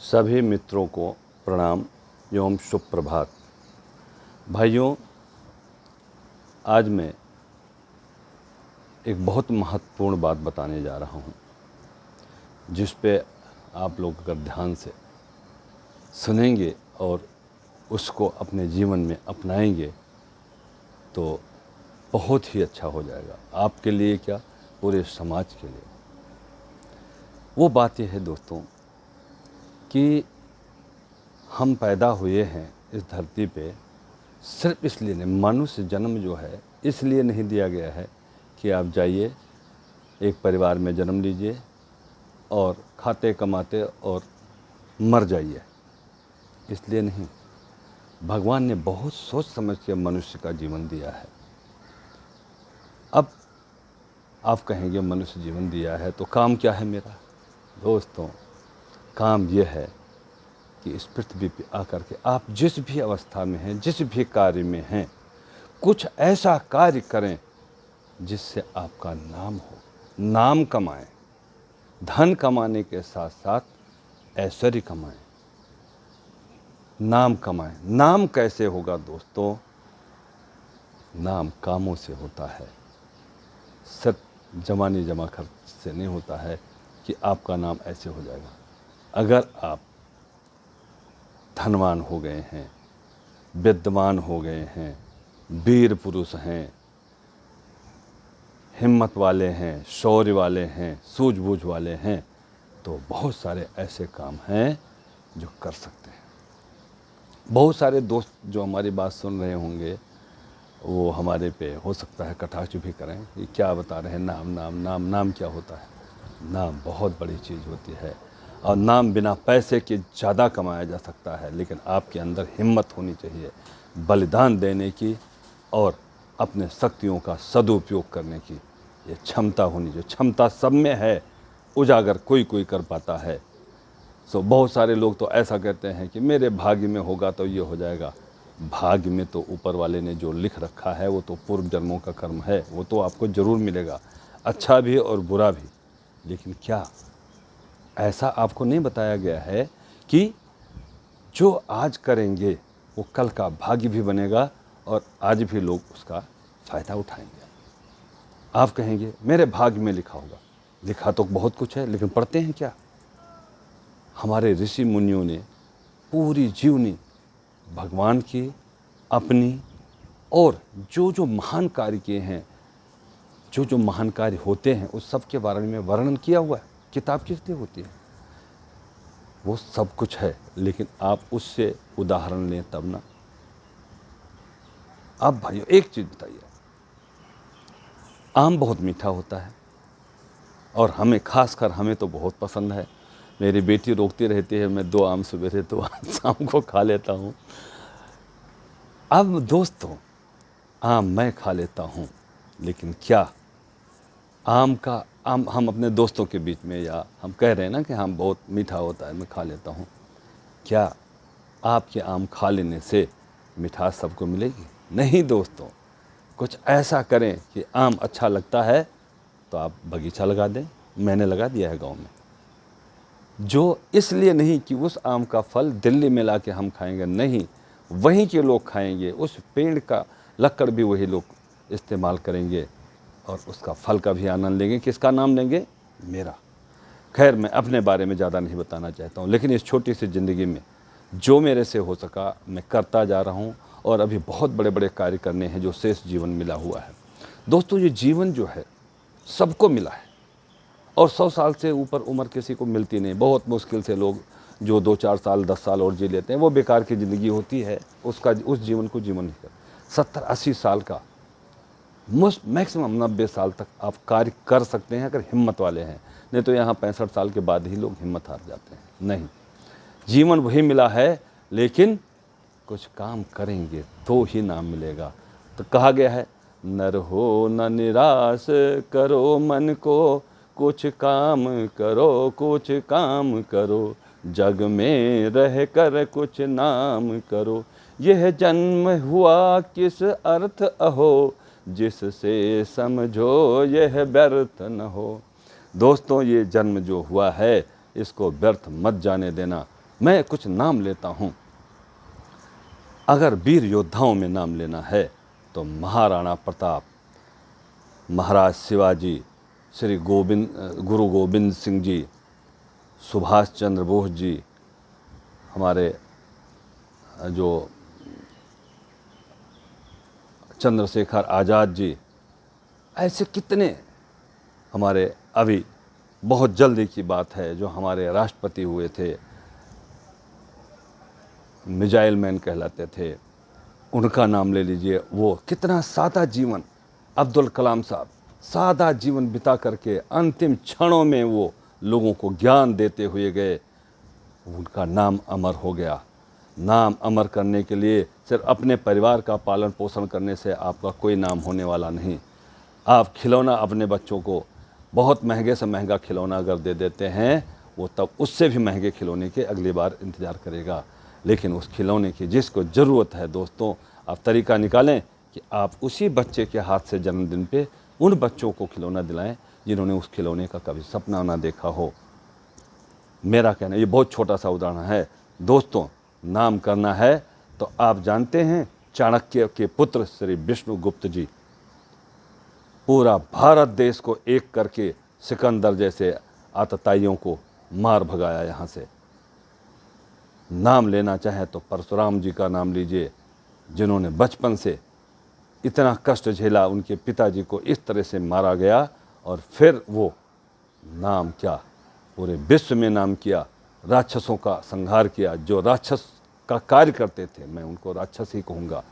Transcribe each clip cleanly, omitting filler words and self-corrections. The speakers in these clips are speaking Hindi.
सभी मित्रों को प्रणाम एवं शुभ प्रभात। भाइयों, आज मैं एक बहुत महत्वपूर्ण बात बताने जा रहा हूँ, जिस पे आप लोग अगर ध्यान से सुनेंगे और उसको अपने जीवन में अपनाएंगे तो बहुत ही अच्छा हो जाएगा, आपके लिए क्या, पूरे समाज के लिए। वो बात यह है दोस्तों कि हम पैदा हुए हैं इस धरती पे सिर्फ इसलिए नहीं, मनुष्य जन्म जो है इसलिए नहीं दिया गया है कि आप जाइए एक परिवार में जन्म लीजिए और खाते कमाते और मर जाइए, इसलिए नहीं। भगवान ने बहुत सोच समझ के मनुष्य का जीवन दिया है। अब आप कहेंगे मनुष्य जीवन दिया है तो काम क्या है मेरा? दोस्तों, काम यह है कि इस पृथ्वी पे आकर के आप जिस भी अवस्था में हैं, जिस भी कार्य में हैं, कुछ ऐसा कार्य करें जिससे आपका नाम हो, नाम कमाएं, धन कमाने के साथ साथ ऐश्वर्य कमाएं, नाम कमाएं। नाम कैसे होगा दोस्तों? नाम कामों से होता है, सिर्फ जमानी जमा खर्च से नहीं होता है कि आपका नाम ऐसे हो जाएगा। अगर आप धनवान हो गए हैं, विद्वान हो गए हैं, वीर पुरुष हैं, हिम्मत वाले हैं, शौर्य वाले हैं, सूझबूझ वाले हैं, तो बहुत सारे ऐसे काम हैं जो कर सकते हैं। बहुत सारे दोस्त जो हमारी बात सुन रहे होंगे वो हमारे पे हो सकता है कटाक्ष भी करें, ये क्या बता रहे हैं, नाम नाम नाम नाम क्या होता है? नाम बहुत बड़ी चीज़ होती है और नाम बिना पैसे के ज़्यादा कमाया जा सकता है, लेकिन आपके अंदर हिम्मत होनी चाहिए, बलिदान देने की और अपने शक्तियों का सदुपयोग करने की ये क्षमता होनी चाहिए। क्षमता सब में है, उजागर कोई कोई कर पाता है। सो बहुत सारे लोग तो ऐसा कहते हैं कि मेरे भाग्य में होगा तो ये हो जाएगा। भाग्य में तो ऊपर वाले ने जो लिख रखा है वो तो पूर्व जन्मों का कर्म है, वो तो आपको ज़रूर मिलेगा, अच्छा भी और बुरा भी। लेकिन क्या ऐसा आपको नहीं बताया गया है कि जो आज करेंगे वो कल का भाग्य भी बनेगा और आज भी लोग उसका फ़ायदा उठाएंगे? आप कहेंगे मेरे भाग्य में लिखा होगा, लिखा तो बहुत कुछ है, लेकिन पढ़ते हैं क्या? हमारे ऋषि मुनियों ने पूरी जीवनी भगवान की, अपनी और जो जो महान कार्य किए हैं, जो जो महान कार्य होते हैं, उस सब के बारे में वर्णन किया हुआ है। किताब किस लिए होती है? वो सब कुछ है, लेकिन आप उससे उदाहरण लें तब ना। अब भाइयों एक चीज़ बताइए, आम बहुत मीठा होता है और खासकर हमें तो बहुत पसंद है। मेरी बेटी रोकती रहती है, मैं 2 आम सवेरे 2 आम शाम को खा लेता हूँ। अब दोस्तों, आम मैं खा लेता हूँ, लेकिन क्या आम हम अपने दोस्तों के बीच में, या हम कह रहे हैं ना कि हम बहुत मीठा होता है मैं खा लेता हूँ, क्या आपके आम खा लेने से मिठास सबको मिलेगी? नहीं दोस्तों, कुछ ऐसा करें कि आम अच्छा लगता है तो आप बगीचा लगा दें। मैंने लगा दिया है गांव में, जो इसलिए नहीं कि उस आम का फल दिल्ली में ला के हम खाएंगे, नहीं, वहीं के लोग खाएंगे, उस पेड़ का लकड़ भी वही लोग इस्तेमाल करेंगे और उसका फल का भी आनंद लेंगे। किसका नाम लेंगे? मेरा। खैर, मैं अपने बारे में ज़्यादा नहीं बताना चाहता हूँ, लेकिन इस छोटी सी ज़िंदगी में जो मेरे से हो सका मैं करता जा रहा हूँ और अभी बहुत बड़े बड़े कार्य करने हैं जो शेष जीवन मिला हुआ है। दोस्तों, ये जीवन जो है सबको मिला है और 100 साल से ऊपर उम्र किसी को मिलती नहीं। बहुत मुश्किल से लोग जो 2-4 साल 10 साल और जी लेते हैं, वो बेकार की ज़िंदगी होती है, उस जीवन को जीवन नहीं कर। 70-80 साल का मैक्सिमम 90 साल तक आप कार्य कर सकते हैं अगर हिम्मत वाले हैं, नहीं तो यहाँ 65 साल के बाद ही लोग हिम्मत हार जाते हैं। नहीं, जीवन वही मिला है, लेकिन कुछ काम करेंगे तो ही नाम मिलेगा। तो कहा गया है, नर हो न निराश करो मन को, कुछ काम करो, कुछ काम करो, जग में रह कर कुछ नाम करो। यह जन्म हुआ किस अर्थ अहो, जिससे समझो यह व्यर्थ न हो। दोस्तों, ये जन्म जो हुआ है इसको व्यर्थ मत जाने देना। मैं कुछ नाम लेता हूँ। अगर वीर योद्धाओं में नाम लेना है तो महाराणा प्रताप, महाराज शिवाजी, श्री गुरु गोविंद सिंह जी, सुभाष चंद्र बोस जी, हमारे जो चंद्रशेखर आज़ाद जी, ऐसे कितने हमारे अभी बहुत जल्दी की बात है जो हमारे राष्ट्रपति हुए थे, मिसाइल मैन कहलाते थे, उनका नाम ले लीजिए। वो कितना सादा जीवन, अब्दुल कलाम साहब सादा जीवन बिता करके अंतिम क्षणों में वो लोगों को ज्ञान देते हुए गए, उनका नाम अमर हो गया। नाम अमर करने के लिए सिर्फ अपने परिवार का पालन पोषण करने से आपका कोई नाम होने वाला नहीं। आप खिलौना अपने बच्चों को बहुत महंगे से महंगा खिलौना अगर दे देते हैं, वो तब उससे भी महंगे खिलौने के अगली बार इंतज़ार करेगा। लेकिन उस खिलौने की जिसको ज़रूरत है दोस्तों, आप तरीका निकालें कि आप उसी बच्चे के हाथ से जन्मदिन पे उन बच्चों को खिलौना दिलाएं जिन्होंने उस खिलौने का कभी सपना ना देखा हो। मेरा कहना, ये बहुत छोटा सा उदाहरण है दोस्तों। नाम करना है तो आप जानते हैं चाणक्य के पुत्र श्री विष्णुगुप्त जी पूरा भारत देश को एक करके सिकंदर जैसे आतताइयों को मार भगाया यहाँ से। नाम लेना चाहे तो परशुराम जी का नाम लीजिए, जिन्होंने बचपन से इतना कष्ट झेला, उनके पिताजी को इस तरह से मारा गया और फिर वो नाम क्या पूरे विश्व में नाम किया, राक्षसों का संहार किया। जो राक्षस का कार्य करते थे मैं उनको राक्षस ही कहूँगा।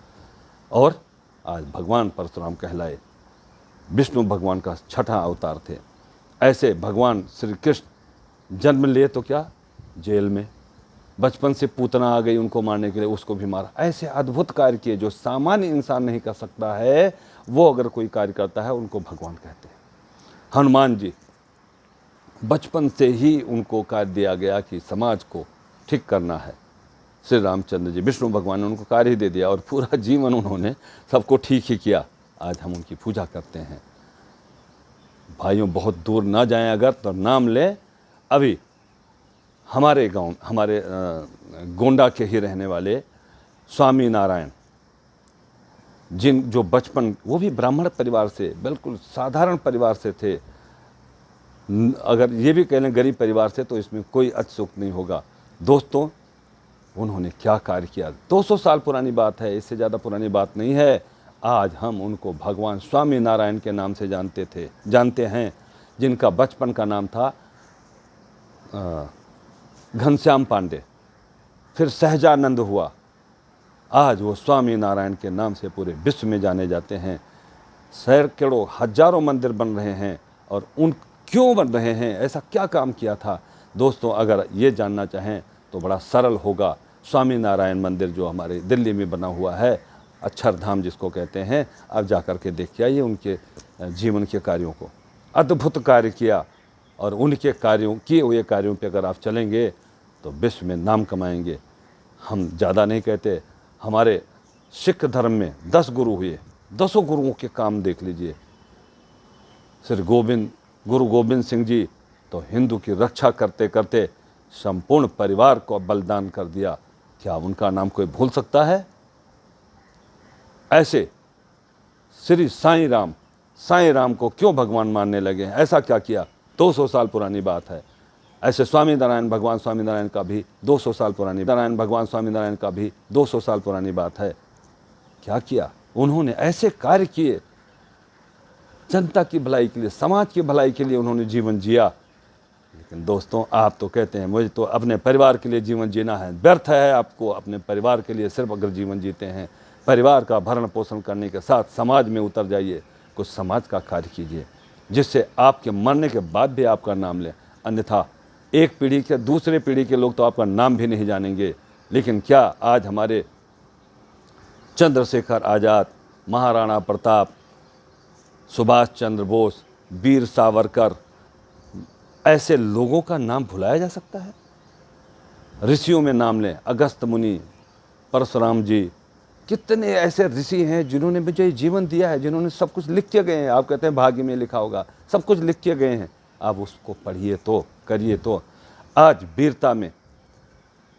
और आज भगवान परशुराम कहलाए, विष्णु भगवान का छठा अवतार थे। ऐसे भगवान श्री कृष्ण जन्म लिए तो क्या जेल में, बचपन से पूतना आ गई उनको मारने के लिए, उसको भी मारा। ऐसे अद्भुत कार्य किए जो सामान्य इंसान नहीं कर सकता है, वो अगर कोई कार्य करता है उनको भगवान कहते हैं। हनुमान जी, बचपन से ही उनको कार्य दिया गया कि समाज को ठीक करना है। श्री रामचंद्र जी, विष्णु भगवान ने उनको कार्य ही दे दिया और पूरा जीवन उन्होंने सबको ठीक ही किया। आज हम उनकी पूजा करते हैं। भाइयों, बहुत दूर ना जाएं अगर तो नाम लें। अभी हमारे गांव, हमारे गोंडा के ही रहने वाले स्वामी नारायण, जो बचपन, वो भी ब्राह्मण परिवार से, बिल्कुल साधारण परिवार से थे। अगर ये भी कह लें गरीब परिवार से, तो इसमें कोई अतिशयोक्ति नहीं होगा। दोस्तों, उन्होंने क्या कार्य किया। 200 साल पुरानी बात है, इससे ज़्यादा पुरानी बात नहीं है। आज हम उनको भगवान स्वामी नारायण के नाम से जानते हैं, जिनका बचपन का नाम था घनश्याम पांडे, फिर सहजानंद हुआ। आज वो स्वामी नारायण के नाम से पूरे विश्व में जाने जाते हैं। सैकड़ों हजारों मंदिर बन रहे हैं। और उन क्यों बन रहे हैं, ऐसा क्या काम किया था दोस्तों, अगर ये जानना चाहें तो बड़ा सरल होगा। स्वामी नारायण मंदिर जो हमारे दिल्ली में बना हुआ है, अक्षरधाम जिसको कहते हैं, आप जा कर के देखिए आइए उनके जीवन के कार्यों को। अद्भुत कार्य किया और उनके कार्यों, किए हुए कार्यों पे अगर आप चलेंगे तो विश्व में नाम कमाएंगे। हम ज़्यादा नहीं कहते, हमारे सिख धर्म में 10 गुरु हुए, 10 गुरुओं के काम देख लीजिए। श्री गुरु गोविंद सिंह जी तो हिंदू की रक्षा करते करते संपूर्ण परिवार को बलिदान कर दिया। क्या उनका नाम कोई भूल सकता है? ऐसे श्री साईं राम को क्यों भगवान मानने लगे हैं? ऐसा क्या किया? 200 साल पुरानी बात है। ऐसे स्वामी नारायण भगवान स्वामी नारायण का भी 200 साल पुरानी, भगवान स्वामी नारायण का भी 200 साल पुरानी बात है। क्या किया उन्होंने? ऐसे कार्य किए, जनता की भलाई के लिए, समाज की भलाई के लिए उन्होंने जीवन जिया। लेकिन दोस्तों, आप तो कहते हैं मुझे तो अपने परिवार के लिए जीवन जीना है। व्यर्थ है आपको अपने परिवार के लिए सिर्फ अगर जीवन जीते हैं। परिवार का भरण पोषण करने के साथ समाज में उतर जाइए, कुछ समाज का कार्य कीजिए, जिससे आपके मरने के बाद भी आपका नाम लें। अन्यथा एक पीढ़ी के दूसरे पीढ़ी के लोग तो आपका नाम भी नहीं जानेंगे। लेकिन क्या आज हमारे चंद्रशेखर आज़ाद, महाराणा प्रताप, सुभाष चंद्र बोस, वीर सावरकर, ऐसे लोगों का नाम भुलाया जा सकता है? ऋषियों में नाम लें, अगस्त मुनि, परशुराम जी, कितने ऐसे ऋषि हैं जिन्होंने मुझे जीवन दिया है, जिन्होंने सब कुछ लिख के गए हैं। आप कहते हैं भाग्य में लिखा होगा, सब कुछ लिख के गए हैं। आप उसको पढ़िए तो, करिए तो। आज वीरता में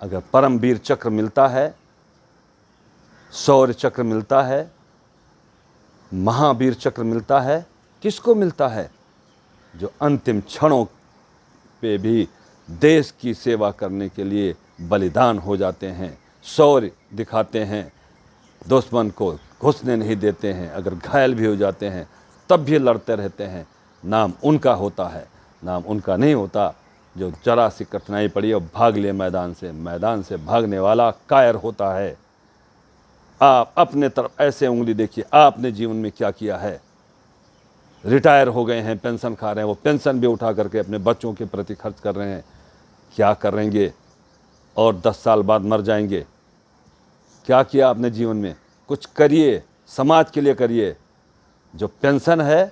अगर परमवीर चक्र मिलता है, शौर्य चक्र मिलता है, महावीर चक्र मिलता है, किसको मिलता है? जो अंतिम क्षणों पे भी देश की सेवा करने के लिए बलिदान हो जाते हैं, शौर्य दिखाते हैं, दुश्मन को घुसने नहीं देते हैं, अगर घायल भी हो जाते हैं तब भी लड़ते रहते हैं। नाम उनका होता है, नाम उनका नहीं होता जो जरा सी कठिनाई पड़ी और भाग ले मैदान से भागने वाला कायर होता है। आप अपने तरफ ऐसे उंगली देखिए, आपने जीवन में क्या किया है। रिटायर हो गए हैं, पेंशन खा रहे हैं, वो पेंशन भी उठा करके अपने बच्चों के प्रति खर्च कर रहे हैं। क्या करेंगे? और 10 साल बाद मर जाएंगे। क्या किया आपने जीवन में? कुछ करिए, समाज के लिए करिए। जो पेंशन है,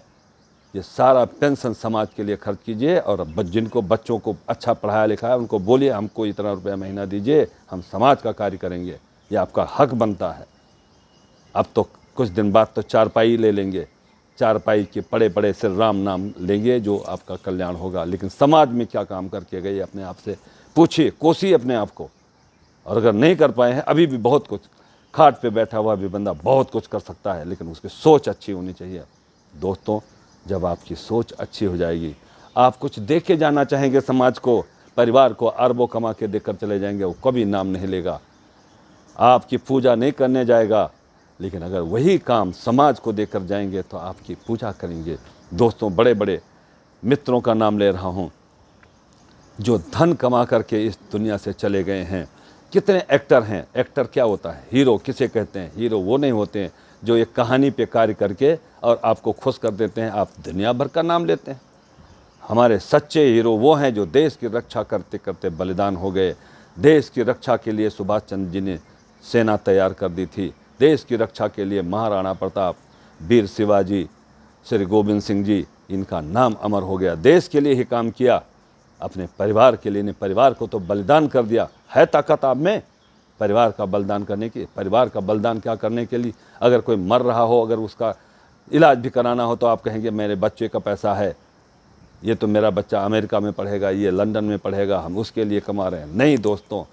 ये सारा पेंशन समाज के लिए खर्च कीजिए, और जिनको बच्चों को अच्छा पढ़ाया लिखाया उनको बोलिए हमको इतना रुपया महीना दीजिए, हम समाज का कार्य करेंगे, ये आपका हक बनता है। अब तो कुछ दिन बाद तो चारपाई ले लेंगे, चारपाई के पड़े पड़े से राम नाम लेंगे, जो आपका कल्याण होगा। लेकिन समाज में क्या काम करके गए, अपने आप से पूछिए, कोसिए अपने आप को। और अगर नहीं कर पाए हैं, अभी भी बहुत कुछ, खाट पे बैठा हुआ भी बंदा बहुत कुछ कर सकता है, लेकिन उसकी सोच अच्छी होनी चाहिए। दोस्तों, जब आपकी सोच अच्छी हो जाएगी, आप कुछ दे के जाना चाहेंगे समाज को, परिवार को, अरबों कमा के देकर चले जाएंगे, वो कभी नाम नहीं लेगा, आपकी पूजा नहीं करने जाएगा। लेकिन अगर वही काम समाज को देकर जाएंगे तो आपकी पूजा करेंगे। दोस्तों, बड़े बड़े मित्रों का नाम ले रहा हूँ जो धन कमा करके इस दुनिया से चले गए हैं। कितने एक्टर हैं। एक्टर क्या होता है? हीरो किसे कहते हैं? हीरो वो नहीं होते हैं जो एक कहानी पे कार्य करके और आपको खुश कर देते हैं, आप दुनिया भर का नाम लेते हैं। हमारे सच्चे हीरो वो हैं जो देश की रक्षा करते करते बलिदान हो गए। देश की रक्षा के लिए सुभाष चंद्र जी ने सेना तैयार कर दी थी। देश की रक्षा के लिए महाराणा प्रताप, वीर शिवाजी, श्री गोविंद सिंह जी, इनका नाम अमर हो गया। देश के लिए ही काम किया, अपने परिवार के लिए नहीं। परिवार को तो बलिदान कर दिया। है ताकत आप में परिवार का बलिदान करने की? परिवार का बलिदान क्या करने के लिए? अगर कोई मर रहा हो, अगर उसका इलाज भी कराना हो, तो आप कहेंगे मेरे बच्चे का पैसा है, ये तो मेरा बच्चा अमेरिका में पढ़ेगा, ये लंदन में पढ़ेगा, हम उसके लिए कमा रहे हैं। नहीं दोस्तों,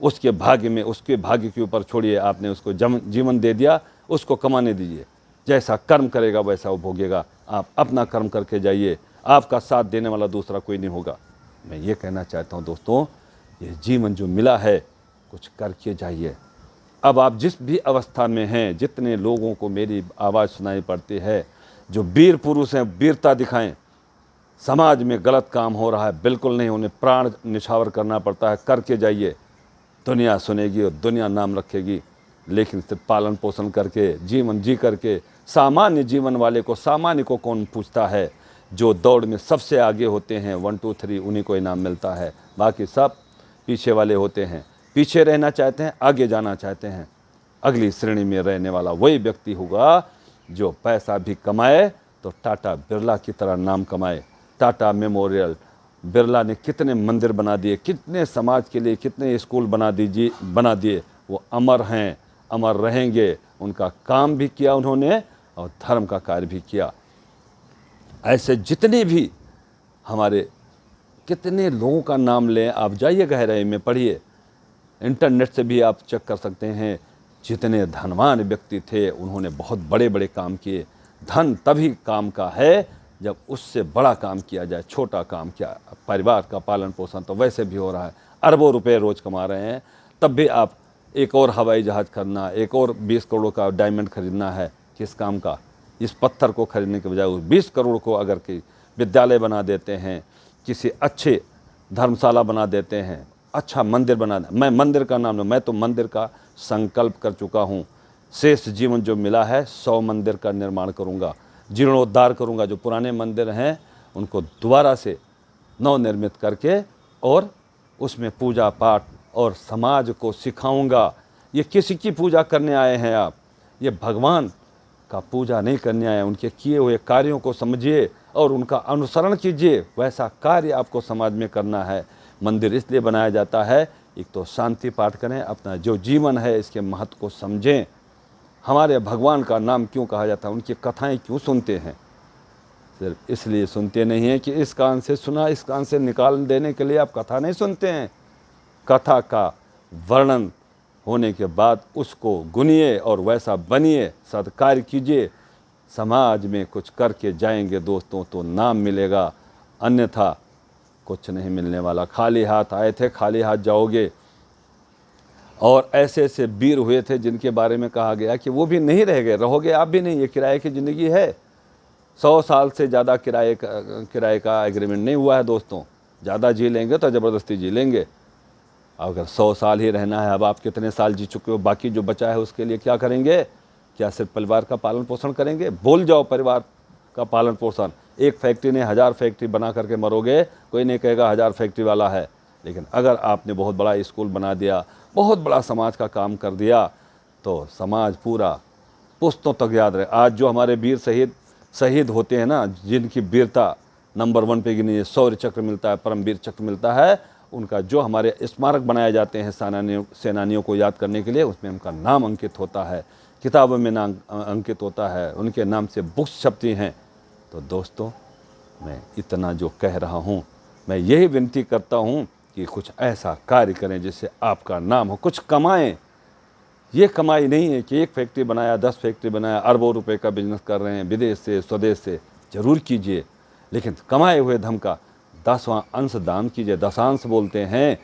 उसके भाग्य में, उसके भाग्य के ऊपर छोड़िए। आपने उसको जीवन दे दिया, उसको कमाने दीजिए। जैसा कर्म करेगा वैसा वो भोगेगा। आप अपना कर्म करके जाइए, आपका साथ देने वाला दूसरा कोई नहीं होगा। मैं ये कहना चाहता हूँ दोस्तों, ये जीवन जो मिला है, कुछ करके जाइए। अब आप जिस भी अवस्था में हैं, जितने लोगों को मेरी आवाज़ सुनाई पड़ती है, जो वीर पुरुष हैं, वीरता दिखाएं। समाज में गलत काम हो रहा है, बिल्कुल नहीं, उन्हें प्राण निछावर करना पड़ता है, करके जाइए। दुनिया सुनेगी और दुनिया नाम रखेगी। लेकिन सिर्फ पालन पोषण करके, जीवन जी करके, सामान्य जीवन वाले को, सामान्य को कौन पूछता है? जो दौड़ में सबसे आगे होते हैं, 1 2 3, उन्हीं को इनाम मिलता है। बाकी सब पीछे वाले होते हैं। पीछे रहना चाहते हैं, आगे जाना चाहते हैं। अगली श्रेणी में रहने वाला वही व्यक्ति होगा जो पैसा भी कमाए तो टाटा बिरला की तरह नाम कमाए। टाटा मेमोरियल, बिरला ने कितने मंदिर बना दिए, कितने समाज के लिए कितने स्कूल बना दिए। वो अमर हैं, अमर रहेंगे। उनका काम भी किया उन्होंने और धर्म का कार्य भी किया। ऐसे जितने भी हमारे, कितने लोगों का नाम लें, आप जाइए गहराई में पढ़िए, इंटरनेट से भी आप चेक कर सकते हैं। जितने धनवान व्यक्ति थे, उन्होंने बहुत बड़े बड़े काम किए। धन तभी काम का है जब उससे बड़ा काम किया जाए। छोटा काम क्या, परिवार का पालन पोषण तो वैसे भी हो रहा है, अरबों रुपए रोज़ कमा रहे हैं, तब भी आप एक और हवाई जहाज़ खरीदना, एक और 20 करोड़ का डायमंड खरीदना है, किस काम का? इस पत्थर को खरीदने के बजाय उस 20 करोड़ को अगर कि विद्यालय बना देते हैं, किसी अच्छे धर्मशाला बना देते हैं, अच्छा मंदिर बना दे। मैं मंदिर का नाम, मैं तो मंदिर का संकल्प कर चुका हूँ। शेष जीवन जो मिला है, 100 मंदिर का निर्माण करूँगा, जीर्णोद्धार करूँगा। जो पुराने मंदिर हैं उनको दोबारा से नवनिर्मित करके और उसमें पूजा पाठ और समाज को सिखाऊंगा। ये किसी की पूजा करने आए हैं आप? ये भगवान का पूजा नहीं करने आए। उनके किए हुए कार्यों को समझिए और उनका अनुसरण कीजिए। वैसा कार्य आपको समाज में करना है। मंदिर इसलिए बनाया जाता है, एक तो शांति पाठ करें, अपना जो जीवन है इसके महत्व को समझें। हमारे भगवान का नाम क्यों कहा जाता है, उनकी कथाएं क्यों सुनते हैं? सिर्फ इसलिए सुनते नहीं हैं कि इस कान से सुना, इस कान से निकाल देने के लिए आप कथा नहीं सुनते हैं। कथा का वर्णन होने के बाद उसको गुनिए और वैसा बनिए, सत्कार्य कीजिए। समाज में कुछ करके जाएंगे दोस्तों तो नाम मिलेगा, अन्यथा कुछ नहीं मिलने वाला। खाली हाथ आए थे, खाली हाथ जाओगे। और ऐसे ऐसे वीर हुए थे जिनके बारे में कहा गया कि वो भी नहीं रह गए, रहोगे आप भी नहीं, ये किराए की ज़िंदगी है। 100 साल से ज़्यादा किराए का एग्रीमेंट नहीं हुआ है दोस्तों। ज़्यादा जी लेंगे तो ज़बरदस्ती जी लेंगे। अगर 100 साल ही रहना है, अब आप कितने साल जी चुके हो, बाकी जो बचा है उसके लिए क्या करेंगे? क्या सिर्फ परिवार का पालन पोषण करेंगे? भूल जाओ परिवार का पालन पोषण। एक फैक्ट्री ने 1000 फैक्ट्री बना करके मरोगे, कोई नहीं कहेगा 1000 फैक्ट्री वाला है। लेकिन अगर आपने बहुत बड़ा स्कूल बना दिया, बहुत बड़ा समाज का काम कर दिया, तो समाज पूरा पुश्तों तक याद रहे। आज जो हमारे वीर शहीद होते हैं ना, जिनकी वीरता नंबर 1 पे गिनी है, शौर्य चक्र मिलता है, परमवीर चक्र मिलता है, उनका जो हमारे स्मारक बनाए जाते हैं सेनानियों को याद करने के लिए, उसमें उनका नाम अंकित होता है, किताबों में नाम अंकित होता है, उनके नाम से बुक्स छपती हैं। तो दोस्तों, मैं इतना जो कह रहा हूँ, मैं यही विनती करता हूँ कि कुछ ऐसा कार्य करें जिससे आपका नाम हो, कुछ कमाएं। ये कमाई नहीं है कि एक फैक्ट्री बनाया, 10 फैक्ट्री बनाया, अरबों रुपए का बिजनेस कर रहे हैं, विदेश से स्वदेश से। जरूर कीजिए, लेकिन कमाए हुए धन का 10वां अंश दान कीजिए। दशांश बोलते हैं,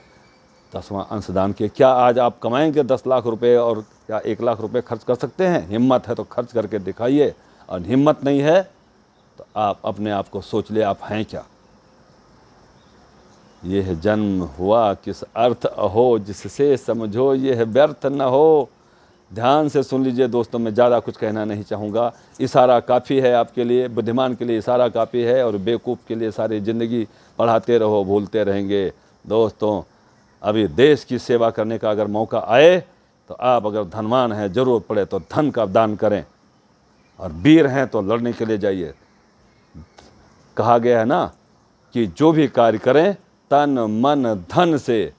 10वां अंश दान किए। क्या आज आप कमाएंगे 10 लाख रुपए और क्या 1 लाख रुपए खर्च कर सकते हैं? हिम्मत है तो खर्च करके दिखाइए, और हिम्मत नहीं है तो आप अपने आप को सोच ले, आप हैं क्या? यह जन्म हुआ किस अर्थ अहो, जिससे समझो यह व्यर्थ न हो। ध्यान से सुन लीजिए दोस्तों, मैं ज़्यादा कुछ कहना नहीं चाहूँगा। इशारा काफ़ी है आपके लिए, बुद्धिमान के लिए इशारा काफ़ी है, और बेवकूफ़ के लिए सारी ज़िंदगी पढ़ाते रहो, भूलते रहेंगे। दोस्तों, अभी देश की सेवा करने का अगर मौका आए तो आप अगर धनवान हैं, ज़रूरत पड़े तो धन का दान करें, और वीर हैं तो लड़ने के लिए जाइए। कहा गया है ना कि जो भी कार्य करें तन मन धन से।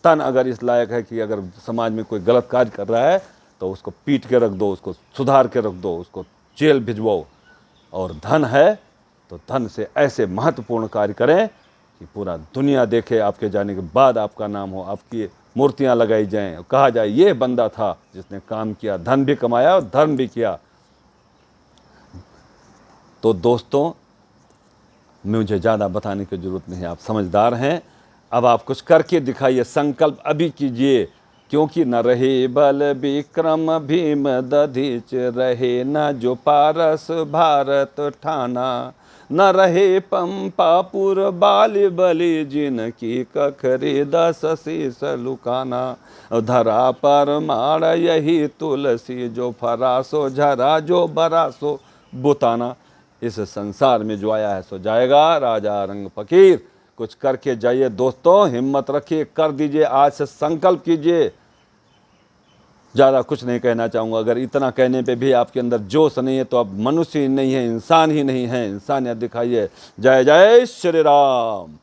तन अगर इस लायक है कि अगर समाज में कोई गलत कार्य कर रहा है तो उसको पीट के रख दो, उसको सुधार के रख दो, उसको जेल भिजवाओ। और धन है तो धन से ऐसे महत्वपूर्ण कार्य करें कि पूरा दुनिया देखे, आपके जाने के बाद आपका नाम हो, आपकी मूर्तियां लगाई जाएं, कहा जाए ये बंदा था जिसने काम किया, धन भी कमाया और धर्म भी किया। तो दोस्तों, मुझे ज़्यादा बताने की ज़रूरत नहीं है, आप समझदार हैं। अब आप कुछ करके दिखाइए, संकल्प अभी कीजिए, क्योंकि न रहे बल विक्रम भीम दधिच, रहे न जो पारस भारत ठाना, न रहे पंपापुर बाली बलि, जिनकी कखरी 10 शीस लुकाना। धरा पर मार यही तुलसी, जो फरासो झरा जो बरासो बुताना। इस संसार में जो आया है सो जाएगा, राजा रंग फकीर। कुछ करके जाइए दोस्तों, हिम्मत रखिए, कर दीजिए, आज से संकल्प कीजिए। ज़्यादा कुछ नहीं कहना चाहूँगा। अगर इतना कहने पे भी आपके अंदर जोश नहीं है तो आप मनुष्य ही नहीं है, इंसान ही नहीं है। इंसानियत दिखाइए। जय जय श्री राम।